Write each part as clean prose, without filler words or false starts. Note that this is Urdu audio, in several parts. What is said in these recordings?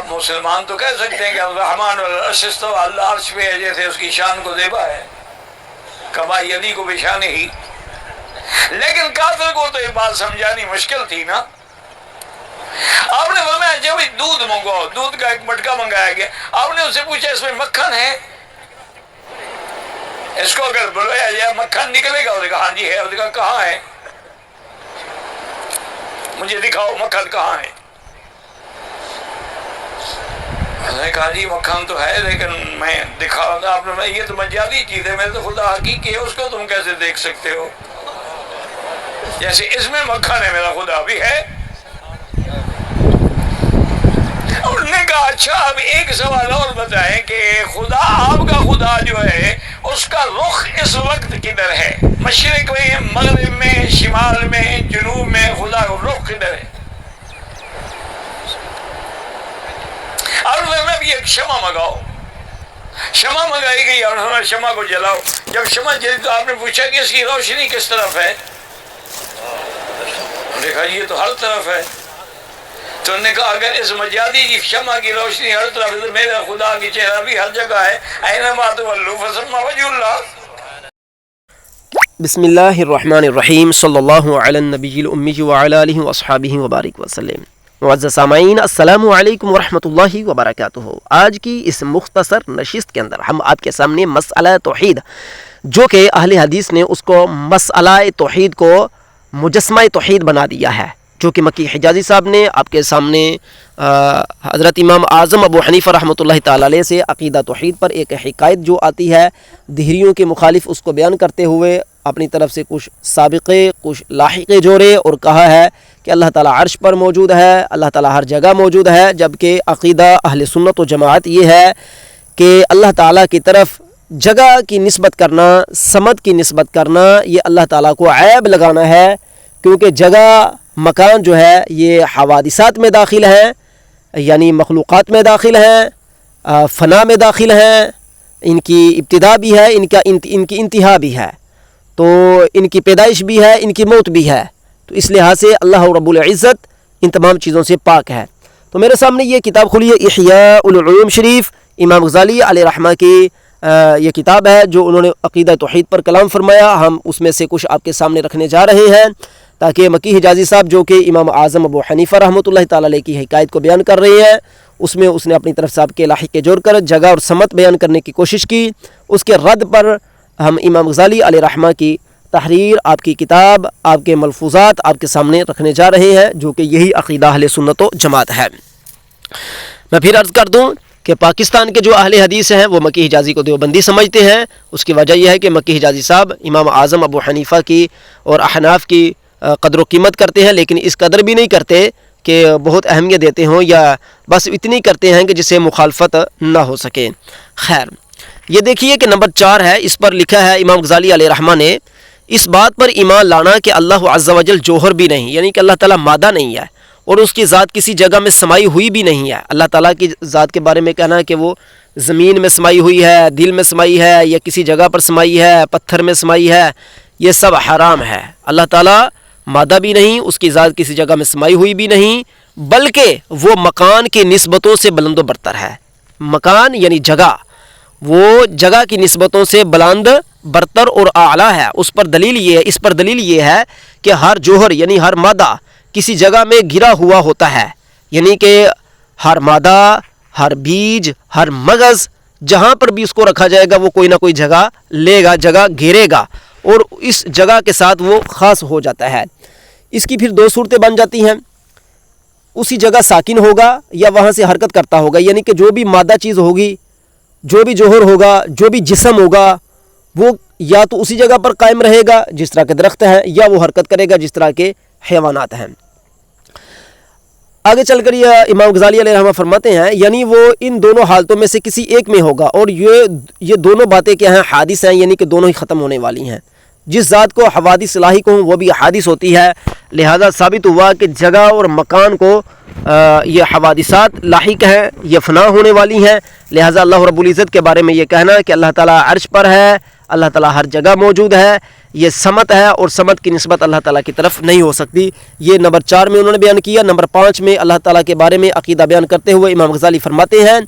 آپ مسلمان تو کہہ سکتے ہیں کہ الرحمن والعرش استوى، اللہ عرش پہ ہے، جیسے اس کی شان کو دیبا ہے، کما یلیق بشانہ ہی۔ لیکن کافر کو تو یہ بات سمجھانی مشکل تھی نا۔ آپ نے فرمایا جب دودھ منگواؤ، دودھ کا ایک مٹکا منگایا گیا، آپ نے اس سے پوچھا اس میں مکھن ہے؟ اس کو اگر بلایا جائے مکھن نکلے گا؟ اس نے کہا ہاں جی ہے۔ اس نے کہا کہاں ہے؟ مجھے دکھاؤ مکھن کہاں ہے۔ اس نے کہا جی مکھن تو ہے لیکن میں دکھاؤں گا۔ آپ نے یہ تو مجازی چیز ہے، میرے تو خدا حقیقی ہے، اس کو تم کیسے دیکھ سکتے ہو؟ جیسے اس میں مکھن ہے میرا خدا بھی ہے۔ انہوں نے کہا اچھا اب ایک سوال اور بتائیں کہ خدا، آپ کا خدا جو ہے اس کا رخ اس وقت کدھر ہے؟ مشرق میں، مغرب میں، شمال میں، جنوب میں؟ خدا کا رخ کدھر ہے؟ اور میں بھی ایک شمع منگاؤ۔ شمع منگائی گئی اور انہوں نے شمع کو جلاؤ۔ جب شمع جلی تو آپ نے پوچھا کہ اس کی روشنی کس طرف ہے؟ دیکھا یہ تو ہر طرف ہے۔ تو انہوں نے کہا اگر اس مجازی شمع کی روشنی ہر طرف ہے تو میرا خدا کی چہرہ بھی ہر جگہ ہے۔ اینما تولوا فثم وجہ اللہ۔ بسم اللہ الرحمن الرحیم، صلی اللہ علی النبی الامی وعلی آلہ واصحابہ وبارک وسلم۔ معزز سامعین، السلام علیکم ورحمۃ اللہ وبرکاتہ۔ آج کی اس مختصر نشست کے اندر ہم آپ کے سامنے مسئلہ توحید، جو کہ اہل حدیث نے اس کو مسئلہ توحید کو مجسمہ توحید بنا دیا ہے، جو کہ مکی حجازی صاحب نے آپ کے سامنے حضرت امام اعظم ابو حنیفہ رحمۃ اللہ تعالی علیہ سے عقیدہ توحید پر ایک حکایت جو آتی ہے دہریوں کے مخالف، اس کو بیان کرتے ہوئے اپنی طرف سے کچھ سابقے کچھ لاحقے جوڑے اور کہا ہے کہ اللہ تعالیٰ عرش پر موجود ہے، اللہ تعالیٰ ہر جگہ موجود ہے، جبکہ عقیدہ اہل سنت و جماعت یہ ہے کہ اللہ تعالیٰ کی طرف جگہ کی نسبت کرنا، سمت کی نسبت کرنا، یہ اللہ تعالیٰ کو عیب لگانا ہے، کیونکہ جگہ مکان جو ہے یہ حوادثات میں داخل ہیں، یعنی مخلوقات میں داخل ہیں، فنا میں داخل ہیں، ان کی ابتدا بھی ہے، ان کی انتہا بھی ہے، تو ان کی پیدائش بھی ہے، ان کی موت بھی ہے، تو اس لحاظ سے اللہ رب العزت ان تمام چیزوں سے پاک ہے۔ تو میرے سامنے یہ کتاب کھلی ہے احیاء العلوم شریف، امام غزالی علیہ رحمہ کی یہ کتاب ہے جو انہوں نے عقیدہ توحید پر کلام فرمایا۔ ہم اس میں سے کچھ آپ کے سامنے رکھنے جا رہے ہیں تاکہ مکی حجازی صاحب جو کہ امام اعظم ابو حنیفہ رحمۃ اللہ تعالی علیہ کی حکایت کو بیان کر رہے ہیں، اس میں اس نے اپنی طرف سے آپ کے لاحقے جوڑ کر جگہ اور سمت بیان کرنے کی کوشش کی۔ اس کے رد پر ہم امام غزالی علیہ رحمہ کی تحریر، آپ کی کتاب، آپ کے ملفوظات آپ کے سامنے رکھنے جا رہے ہیں، جو کہ یہی عقیدہ اہل سنت و جماعت ہے۔ میں پھر عرض کر دوں کہ پاکستان کے جو اہل حدیث ہیں وہ مکی حجازی کو دیوبندی سمجھتے ہیں۔ اس کی وجہ یہ ہے کہ مکی حجازی صاحب امام اعظم ابو حنیفہ کی اور احناف کی قدر و قیمت کرتے ہیں، لیکن اس قدر بھی نہیں کرتے کہ بہت اہمیت دیتے ہوں، یا بس اتنی کرتے ہیں کہ جس سے مخالفت نہ ہو سکے۔ خیر، یہ دیکھیے کہ نمبر 4 ہے، اس پر لکھا ہے امام غزالی علیہ رحمہ نے، اس بات پر ایمان لانا کہ اللہ عز و جل جوہر بھی نہیں، یعنی کہ اللہ تعالیٰ مادہ نہیں ہے، اور اس کی ذات کسی جگہ میں سمائی ہوئی بھی نہیں ہے۔ اللہ تعالیٰ کی ذات کے بارے میں کہنا ہے کہ وہ زمین میں سمائی ہوئی ہے، دل میں سمائی ہے، یا کسی جگہ پر سمائی ہے، پتھر میں سمائی ہے، یہ سب حرام ہے۔ اللہ تعالیٰ مادہ بھی نہیں، اس کی ذات کسی جگہ میں سمائی ہوئی بھی نہیں، بلکہ وہ مکان کی نسبتوں سے بلند و برتر ہے۔ مکان یعنی جگہ، وہ جگہ کی نسبتوں سے بلند برتر اور اعلیٰ ہے۔ اس پر دلیل یہ ہے کہ ہر جوہر یعنی ہر مادہ کسی جگہ میں گرا ہوا ہوتا ہے، یعنی کہ ہر مادہ، ہر بیج، ہر مغز جہاں پر بھی اس کو رکھا جائے گا وہ کوئی نہ کوئی جگہ لے گا، جگہ گھیرے گا، اور اس جگہ کے ساتھ وہ خاص ہو جاتا ہے۔ اس کی پھر 2 صورتیں بن جاتی ہیں، اسی جگہ ساکن ہوگا یا وہاں سے حرکت کرتا ہوگا، یعنی کہ جو بھی مادہ چیز ہوگی، جو بھی جوہر ہوگا، جو بھی جسم ہوگا، وہ یا تو اسی جگہ پر قائم رہے گا جس طرح کے درخت ہیں، یا وہ حرکت کرے گا جس طرح کے حیوانات ہیں۔ آگے چل کر یہ امام غزالی علیہ رحمہ فرماتے ہیں، یعنی وہ ان دونوں حالتوں میں سے کسی ایک میں ہوگا، اور یہ دونوں باتیں کیا ہیں؟ حادث ہیں، یعنی کہ دونوں ہی ختم ہونے والی ہیں۔ جس ذات کو حوادث لاحق ہوں وہ بھی حادث ہوتی ہے، لہذا ثابت ہوا کہ جگہ اور مکان کو یہ حوادثات لاحق ہیں، یہ فنا ہونے والی ہیں، لہذا اللہ رب العزت کے بارے میں یہ کہنا کہ اللہ تعالیٰ عرش پر ہے، اللہ تعالیٰ ہر جگہ موجود ہے، یہ سمت ہے اور سمت کی نسبت اللہ تعالیٰ کی طرف نہیں ہو سکتی۔ یہ نمبر 4 میں انہوں نے بیان کیا۔ نمبر 5 میں اللہ تعالیٰ کے بارے میں عقیدہ بیان کرتے ہوئے امام غزالی فرماتے ہیں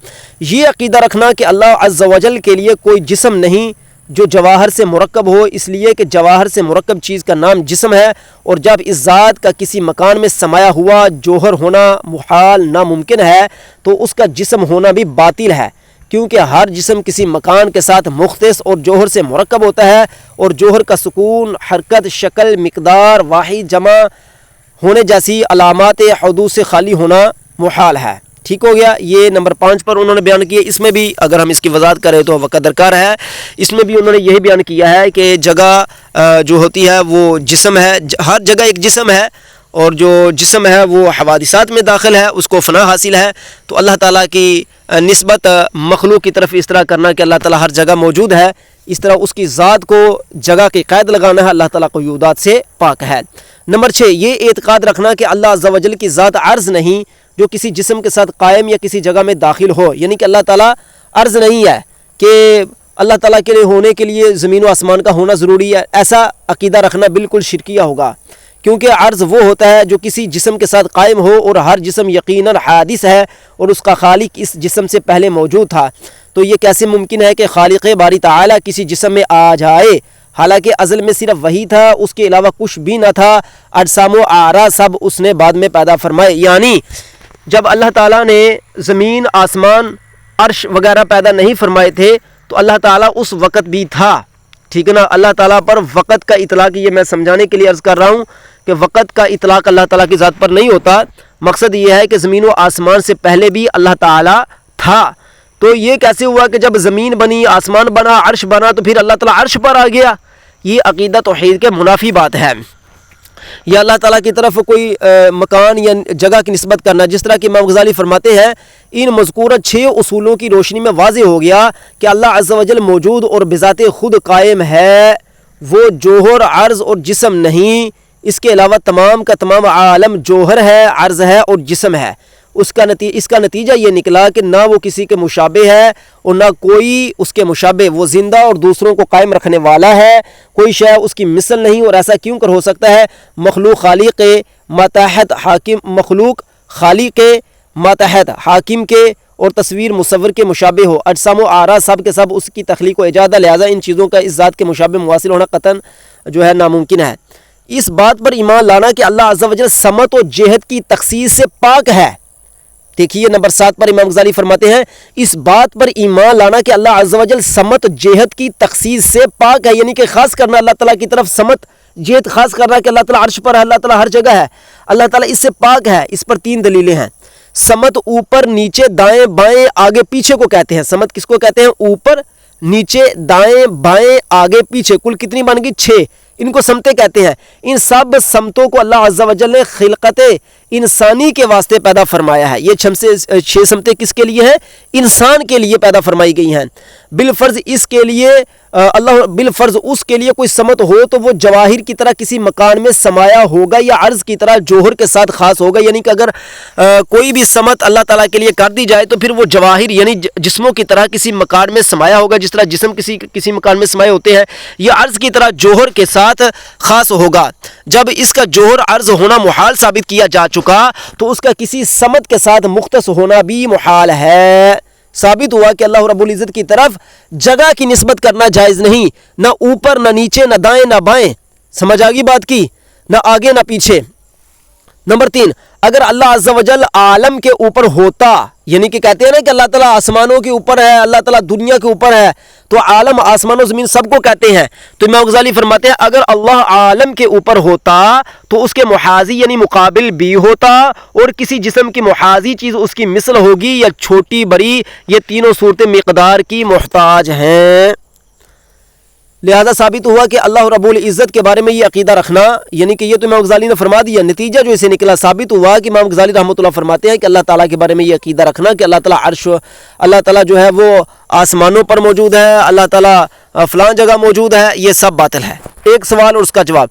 یہ عقیدہ رکھنا کہ اللہ عز و جل کے لیے کوئی جسم نہیں جو جواہر سے مرکب ہو، اس لیے کہ جواہر سے مرکب چیز کا نام جسم ہے، اور جب اس ذات کا کسی مکان میں سمایا ہوا جوہر ہونا محال ناممکن ہے تو اس کا جسم ہونا بھی باطل ہے، کیونکہ ہر جسم کسی مکان کے ساتھ مختص اور جوہر سے مرکب ہوتا ہے، اور جوہر کا سکون، حرکت، شکل، مقدار، واحد، جمع ہونے جیسی علامات حدود سے خالی ہونا محال ہے۔ ٹھیک ہو گیا۔ یہ نمبر 5 پر انہوں نے بیان کیا۔ اس میں بھی اگر ہم اس کی وضاحت کریں تو وقت درکار ہے۔ اس میں بھی انہوں نے یہی بیان کیا ہے کہ جگہ جو ہوتی ہے وہ جسم ہے، ہر جگہ ایک جسم ہے، اور جو جسم ہے وہ حوادثات میں داخل ہے، اس کو فنا حاصل ہے۔ تو اللہ تعالیٰ کی نسبت مخلوق کی طرف اس طرح کرنا کہ اللہ تعالیٰ ہر جگہ موجود ہے، اس طرح اس کی ذات کو جگہ کی قید لگانا ہے، اللہ تعالیٰ قیودات سے پاک ہے۔ نمبر 6 یہ اعتقاد رکھنا کہ اللہ عز و جل کی ذات عرض نہیں جو کسی جسم کے ساتھ قائم یا کسی جگہ میں داخل ہو، یعنی کہ اللہ تعالیٰ عرض نہیں ہے کہ اللہ تعالیٰ کے لیے ہونے کے لیے زمین و آسمان کا ہونا ضروری ہے، ایسا عقیدہ رکھنا بالکل شرکیہ ہوگا، کیونکہ عرض وہ ہوتا ہے جو کسی جسم کے ساتھ قائم ہو، اور ہر جسم یقیناً حادث ہے اور اس کا خالق اس جسم سے پہلے موجود تھا۔ تو یہ کیسے ممکن ہے کہ خالق باری تعالیٰ کسی جسم میں آ جائے، حالانکہ ازل میں صرف وہی تھا، اس کے علاوہ کچھ بھی نہ تھا، اجسام و اعراض سب اس نے بعد میں پیدا فرمائے۔ یعنی جب اللہ تعالیٰ نے زمین، آسمان، عرش وغیرہ پیدا نہیں فرمائے تھے تو اللہ تعالیٰ اس وقت بھی تھا، ٹھیک ہے نا۔ اللہ تعالیٰ پر وقت کا اطلاق، یہ میں سمجھانے کے لیے عرض کر رہا ہوں کہ وقت کا اطلاق اللہ تعالیٰ کی ذات پر نہیں ہوتا، مقصد یہ ہے کہ زمین و آسمان سے پہلے بھی اللہ تعالیٰ تھا۔ تو یہ کیسے ہوا کہ جب زمین بنی، آسمان بنا، عرش بنا تو پھر اللہ تعالیٰ عرش پر آ گیا؟ یہ عقیدہ توحید کے منافی بات ہے۔ یا اللہ تعالیٰ کی طرف کوئی مکان یا جگہ کی نسبت کرنا، جس طرح کہ امام غزالی فرماتے ہیں ان مذکورہ 6 اصولوں کی روشنی میں واضح ہو گیا کہ اللہ عز و جل موجود اور بذات خود قائم ہے، وہ جوہر، عرض اور جسم نہیں، اس کے علاوہ تمام کا تمام عالم جوہر ہے، عرض ہے اور جسم ہے۔ اس کا نتیجہ یہ نکلا کہ نہ وہ کسی کے مشابہ ہے اور نہ کوئی اس کے مشابہ، وہ زندہ اور دوسروں کو قائم رکھنے والا ہے، کوئی شے اس کی مثل نہیں، اور ایسا کیوں کر ہو سکتا ہے؟ مخلوق خالق ماتحت حاکم، مخلوق خالق ماتحت حاکم کے اور تصویر مصور کے مشابہ ہو، اجسام و اعراض سب کے سب اس کی تخلیق و ایجاد، لہذا ان چیزوں کا اس ذات کے مشابہ مواصل ہونا قطعاً جو ہے ناممکن ہے۔ اس بات پر ایمان لانا کہ اللہ عز و جل سمت و جہت کی تخصیص سے پاک ہے۔ دیکھیے نمبر 7 پر امام غزالی فرماتے ہیں اس بات پر ایمان لانا کہ اللہ عز و جل سمت جہت کی تخصیص سے پاک ہے، یعنی کہ خاص کرنا اللہ تعالیٰ کی طرف سمت جہت خاص کرنا کہ اللہ تعالیٰ عرش پر ہے، اللہ تعالیٰ ہر جگہ ہے، اللہ تعالیٰ اس سے پاک ہے۔ اس پر 3 دلیلیں ہیں۔ سمت اوپر، نیچے، دائیں، بائیں، آگے، پیچھے کو کہتے ہیں۔ سمت کس کو کہتے ہیں؟ اوپر، نیچے، دائیں، بائیں، آگے، پیچھے، کل کتنی بن گئی؟ 6۔ ان کو سمتیں کہتے ہیں۔ ان سب سمتوں کو اللہ عز و جل نے خلقت انسانی کے واسطے پیدا فرمایا ہے۔ یہ 6 سمتیں کس کے لیے ہیں؟ انسان کے لیے پیدا فرمائی گئی ہیں۔ بالفرض اس کے لیے بالفرض اس کے لیے کوئی سمت ہو تو وہ جواہر کی طرح کسی مکان میں سمایا ہوگا یا عرض کی طرح جوہر کے ساتھ خاص ہوگا، یعنی کہ اگر کوئی بھی سمت اللہ تعالیٰ کے لیے کر دی جائے تو پھر وہ جواہر یعنی جسموں کی طرح کسی مکان میں سمایا ہوگا، جس طرح جسم کسی مکان میں سمائے ہوتے ہیں، یا عرض کی طرح جوہر کے ساتھ خاص ہوگا۔ جب اس کا جوہر عرض ہونا محال ثابت کیا جا چکا تو اس کا کسی سمت کے ساتھ مختص ہونا بھی محال ہے۔ ثابت ہوا کہ اللہ رب العزت کی طرف جگہ کی نسبت کرنا جائز نہیں، نہ اوپر، نہ نیچے، نہ دائیں، نہ بائیں۔ سمجھ آگی بات کی؟ نہ آگے نہ پیچھے۔ نمبر 3، اگر اللہ عز و جل عالم کے اوپر ہوتا، یعنی کہ کہتے ہیں نا کہ اللہ تعالیٰ آسمانوں کے اوپر ہے، اللہ تعالیٰ دنیا کے اوپر ہے، تو عالم، آسمان و زمین سب کو کہتے ہیں۔ تو امام غزالی فرماتے ہیں اگر اللہ عالم کے اوپر ہوتا تو اس کے محاذی یعنی مقابل بھی ہوتا، اور کسی جسم کی محاذی چیز اس کی مثل ہوگی یا چھوٹی بڑی، یہ تینوں صورتیں مقدار کی محتاج ہیں۔ لہذا ثابت ہوا کہ اللہ رب العزت کے بارے میں یہ عقیدہ رکھنا، یعنی کہ یہ تو امام غزالی نے فرما دیا، نتیجہ جو اسے نکلا ثابت ہوا کہ امام غزالی رحمۃ اللہ فرماتے ہیں کہ اللہ تعالیٰ کے بارے میں یہ عقیدہ رکھنا کہ اللہ تعالیٰ عرش، اللہ تعالیٰ جو ہے وہ آسمانوں پر موجود ہے، اللہ تعالیٰ فلاں جگہ موجود ہے، یہ سب باطل ہے۔ ایک سوال اور اس کا جواب۔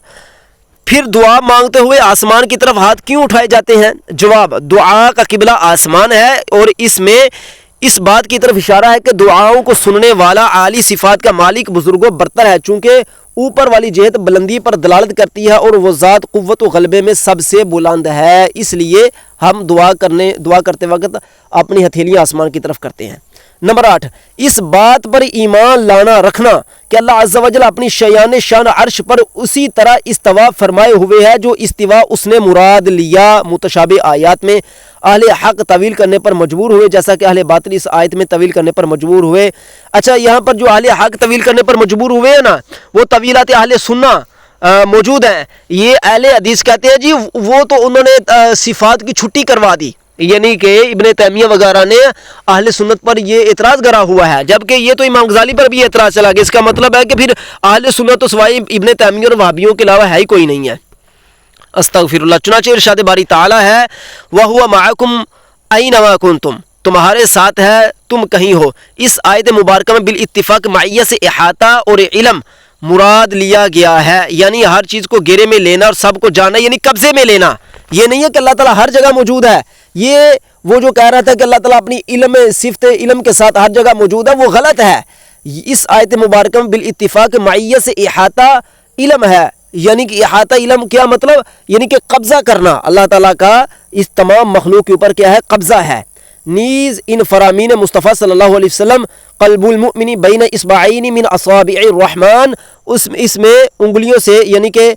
پھر دعا مانگتے ہوئے آسمان کی طرف ہاتھ کیوں اٹھائے جاتے ہیں؟ جواب، دعا کا قبلہ آسمان ہے اور اس میں اس بات کی طرف اشارہ ہے کہ دعاؤں کو سننے والا عالی صفات کا مالک بزرگ و برتر ہے، چونکہ اوپر والی جہت بلندی پر دلالت کرتی ہے اور وہ ذات قوت و غلبے میں سب سے بلند ہے، اس لیے ہم دعا کرتے وقت اپنی ہتھیلیاں آسمان کی طرف کرتے ہیں۔ نمبر 8، اس بات پر ایمان لانا رکھنا کہ اللہ عز و جل اپنی شیان شان عرش پر اسی طرح استوا فرمائے ہوئے ہے جو استوا اس نے مراد لیا۔ متشابہ آیات میں اہل حق طویل کرنے پر مجبور ہوئے، جیسا کہ اہل باطل اس آیت میں طویل کرنے پر مجبور ہوئے۔ اچھا، یہاں پر جو اہل حق طویل کرنے پر مجبور ہوئے ہیں نا، وہ طویلات اہل سنہ موجود ہیں۔ یہ اہل حدیث کہتے ہیں جی وہ تو انہوں نے صفات کی چھٹی کروا دی، یعنی کہ ابن تیمیہ وغیرہ نے اہل سنت پر یہ اعتراض کرا ہوا ہے، جبکہ یہ تو امام غزالی پر بھی اعتراض چلا گیا۔ اس کا مطلب ہے کہ پھر اہل سنت تو سوائے ابن تیمیہ اور وہابیوں کے علاوہ ہے ہی کوئی نہیں ہے۔ استغفر اللہ۔ چنانچہ ارشاد باری تعالی ہے وَهُوَ مَعَكُمْ أَيْنَمَا كُنْتُمْ، تمہارے ساتھ ہے تم کہیں ہو۔ اس آیت مبارکہ میں بالاتفاق معیہ سے احاطہ اور علم مراد لیا گیا ہے، یعنی ہر چیز کو گھیرے میں لینا اور سب کو جاننا، یعنی قبضے میں لینا۔ یہ نہیں ہے کہ اللہ تعالیٰ ہر جگہ موجود ہے، یہ وہ جو کہہ رہا تھا کہ اللہ تعالیٰ اپنی علم صفت علم کے ساتھ ہر جگہ موجود ہے، وہ غلط ہے۔ اس آیت مبارکہ میں بالاتفاق معیہ سے احاطہ علم ہے، یعنی کہ احاطہ علم کیا مطلب؟ یعنی کہ قبضہ کرنا، اللہ تعالیٰ کا اس تمام مخلوق کے اوپر کیا ہے؟ قبضہ ہے۔ نیز ان فرامین مصطفیٰ صلی اللہ علیہ وسلم قلب المؤمن بین اصبعین من اصابع الرحمن، اس میں انگلیوں سے، یعنی کہ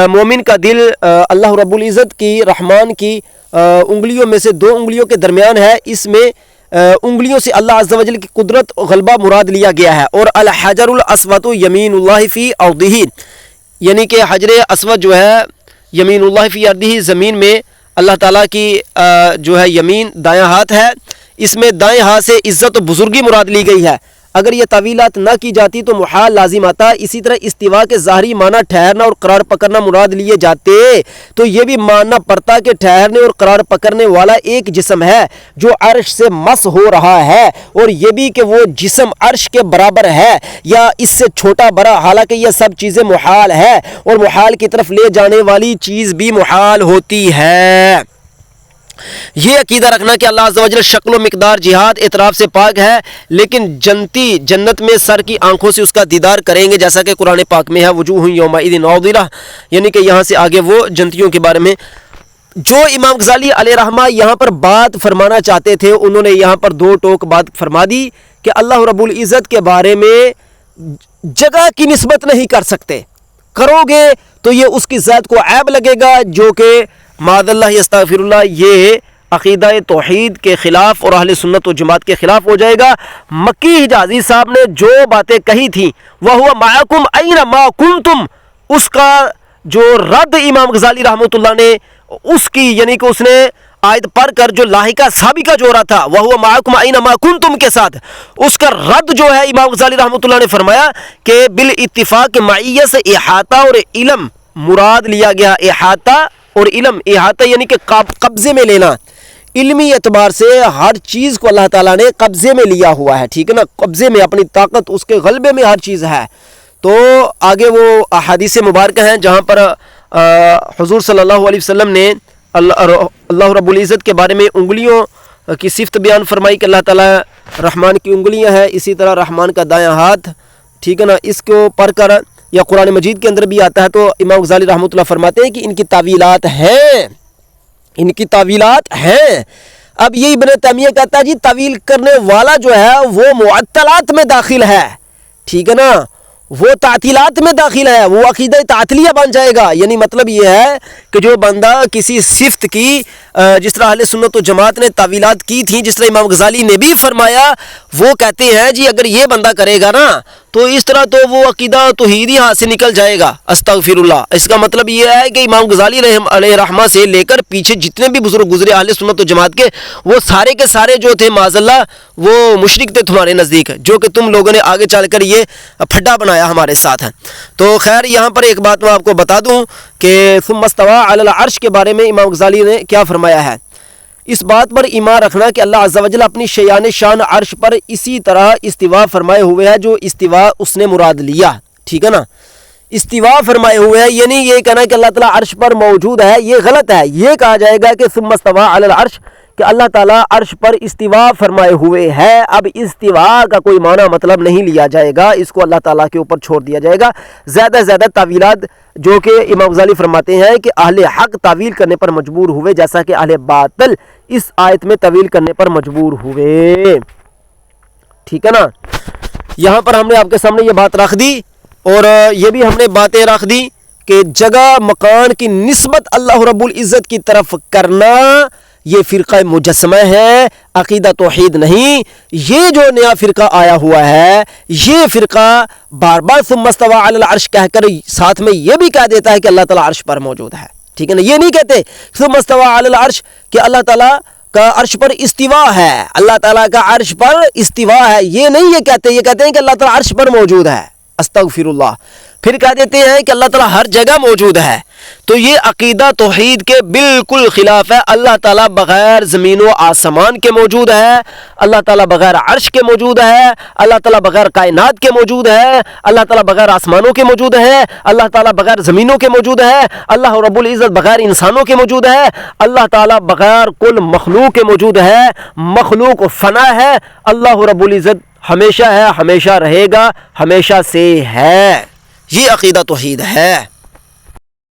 مومن کا دل اللہ رب العزت کی رحمان کی انگلیوں میں سے دو انگلیوں کے درمیان ہے، اس میں انگلیوں سے اللہ عز و جل کی قدرت غلبہ مراد لیا گیا ہے۔ اور الحجر الاسود یمین اللہ فی ارضہ، یعنی کہ حجر اسود جو ہے یمین اللہ فی ارضہ، زمین میں اللہ تعالیٰ کی جو ہے یمین دایاں ہاتھ ہے، اس میں دائیں ہاتھ سے عزت و بزرگی مراد لی گئی ہے۔ اگر یہ تعویلات نہ کی جاتی تو محال لازم آتا۔ اسی طرح استوا کے ظاہری معنی ٹھہرنا اور قرار پکڑنا مراد لیے جاتے تو یہ بھی ماننا پڑتا کہ ٹھہرنے اور قرار پکڑنے والا ایک جسم ہے جو عرش سے مس ہو رہا ہے، اور یہ بھی کہ وہ جسم عرش کے برابر ہے یا اس سے چھوٹا بڑا، حالانکہ یہ سب چیزیں محال ہے، اور محال کی طرف لے جانے والی چیز بھی محال ہوتی ہے۔ یہ عقیدہ رکھنا کہ اللہ عز و جل شکل و مقدار جہاد اعتراف سے پاک ہے، لیکن جنتی جنت میں سر کی آنکھوں سے اس کا دیدار کریں گے، جیسا کہ قرآن پاک میں ہے وجوہ یومئذ ناظرہ، یعنی کہ یہاں سے آگے وہ جنتیوں کے بارے میں جو امام غزالی علیہ رحمہ یہاں پر بات فرمانا چاہتے تھے، انہوں نے یہاں پر دو ٹوک بات فرما دی کہ اللہ رب العزت کے بارے میں جگہ کی نسبت نہیں کر سکتے، کرو گے تو یہ اس کی ذات کو عیب لگے گا، جو کہ معاذ اللہ استغفر اللہ یہ عقیدہ توحید کے خلاف اور اہل سنت و جماعت کے خلاف ہو جائے گا۔ مکی حجازی صاحب نے جو باتیں کہی تھیں وَهُوَ مَعَكُمْ أَيْنَمَا كُنْتُمْ، اس کا جو رد امام غزالی رحمۃ اللہ نے اس کی، یعنی کہ اس نے آیت پڑھ کر جو لاحقہ سابقہ جو رہا تھا وَهُوَ مَعَكُمْ أَيْنَمَا كُنْتُمْ کے ساتھ، اس کا رد جو ہے امام غزالی رحمۃ اللہ نے فرمایا کہ بالاتفاق معیہ سے احاطہ اور علم مراد لیا گیا۔ احاطہ اور علم، احاطہ یعنی کہ قبضے میں لینا، علمی اعتبار سے ہر چیز کو اللہ تعالیٰ نے قبضے میں لیا ہوا ہے، ٹھیک ہے نا، قبضے میں، اپنی طاقت، اس کے غلبے میں ہر چیز ہے۔ تو آگے وہ احادیث مبارکہ ہیں جہاں پر حضور صلی اللہ علیہ وسلم نے اللہ رب العزت کے بارے میں انگلیوں کی صفت بیان فرمائی کہ اللہ تعالیٰ رحمان کی انگلیاں ہیں، اسی طرح رحمان کا دایاں ہاتھ، ٹھیک ہے نا، اس کو پڑھ کر یا قرآن مجید کے اندر بھی آتا ہے، تو امام غزالی رحمۃ اللہ فرماتے ہیں کہ ان کی تعویلات ہیں، ان کی تعویلات ہیں۔ اب یہ ابن تیمیہ کہتا ہے جی تعویل کرنے والا جو ہے وہ معطلات میں داخل ہے، ٹھیک ہے نا، وہ تعطیلات میں داخل ہے، وہ عقیدہ تعطیلیہ بن جائے گا۔ یعنی مطلب یہ ہے کہ جو بندہ کسی صفت کی جس طرح اہل سنت و جماعت نے تعویلات کی تھیں، جس طرح امام غزالی نے بھی فرمایا، وہ کہتے ہیں جی اگر یہ بندہ کرے گا نا تو اس طرح تو وہ عقیدہ توحید ہی ہاتھ سے نکل جائے گا، استغفر اللہ۔ اس کا مطلب یہ ہے کہ امام غزالی علیہ رحمہ سے لے کر پیچھے جتنے بھی بزرگ گزرے اہل سنت و جماعت کے، وہ سارے کے سارے جو تھے معاذ اللہ وہ مشرک تھے تمہارے نزدیک، جو کہ تم لوگوں نے آگے چل کر یہ پھڈا بنایا ہمارے ساتھ ہے۔ تو خیر یہاں پر ایک بات میں آپ کو بتا دوں کہ ثم استوى علی العرش کے بارے میں امام غزالی نے کیا فرمایا ہے۔ اس بات پر ایمان رکھنا کہ اللہ عز و جل اپنی شیان شان عرش پر اسی طرح استوا فرمائے ہوئے ہے جو استوا اس نے مراد لیا، ٹھیک ہے نا، استوا فرمائے ہوئے ہے، یعنی یہ کہنا کہ اللہ تعالیٰ عرش پر موجود ہے یہ غلط ہے۔ یہ کہا جائے گا کہ ثم استوى علی العرش کہ اللہ تعالیٰ عرش پر استوا فرمائے ہوئے ہے. اب استوا کا کوئی معنی مطلب نہیں لیا جائے گا، اس کو اللہ تعالیٰ کے اوپر چھوڑ دیا جائے گا. زیادہ سے زیادہ تعویلات جو کہ امام غزالی فرماتے ہیں کہ اہل حق تعویل کرنے پر مجبور ہوئے، جیسا کہ اہل باطل اس آیت میں تعویل کرنے پر مجبور ہوئے. ٹھیک ہے نا. یہاں پر ہم نے آپ کے سامنے یہ بات رکھ دی، اور یہ بھی ہم نے باتیں رکھ دی کہ جگہ مکان کی نسبت اللہ رب العزت کی طرف کرنا یہ فرقہ مجسمہ ہے، عقیدہ توحید نہیں. یہ جو نیا فرقہ آیا ہوا ہے، یہ فرقہ بار بار ثم استوى علی العرش کہہ کر ساتھ میں یہ بھی کہہ دیتا ہے کہ اللہ تعالیٰ عرش پر موجود ہے. ٹھیک ہے نا. یہ نہیں کہتے ثم استوى علی العرش کہ اللہ تعالیٰ کا عرش پر استوا ہے، اللہ تعالیٰ کا عرش پر استوا ہے، یہ نہیں یہ کہتے. یہ کہتے ہیں کہ اللہ تعالیٰ عرش پر موجود ہے. استغفر اللہ. پھر کہہ دیتے ہیں کہ اللہ تعالیٰ ہر جگہ موجود ہے. تو یہ عقیدہ توحید کے بالکل خلاف ہے. اللہ تعالیٰ بغیر زمین و آسمان کے موجود ہے، اللہ تعالیٰ بغیر عرش کے موجود ہے، اللہ تعالیٰ بغیر کائنات کے موجود ہے، اللہ تعالیٰ بغیر آسمانوں کے موجود ہے، اللہ تعالیٰ بغیر زمینوں کے موجود ہے، اللہ رب العزت بغیر انسانوں کے موجود ہے، اللہ تعالیٰ بغیر کل مخلوق کے موجود ہے. مخلوق فنا ہے، اللہ رب العزت ہمیشہ ہے، ہمیشہ رہے گا، ہمیشہ سے ہے. یہ عقیدہ توحید ہے.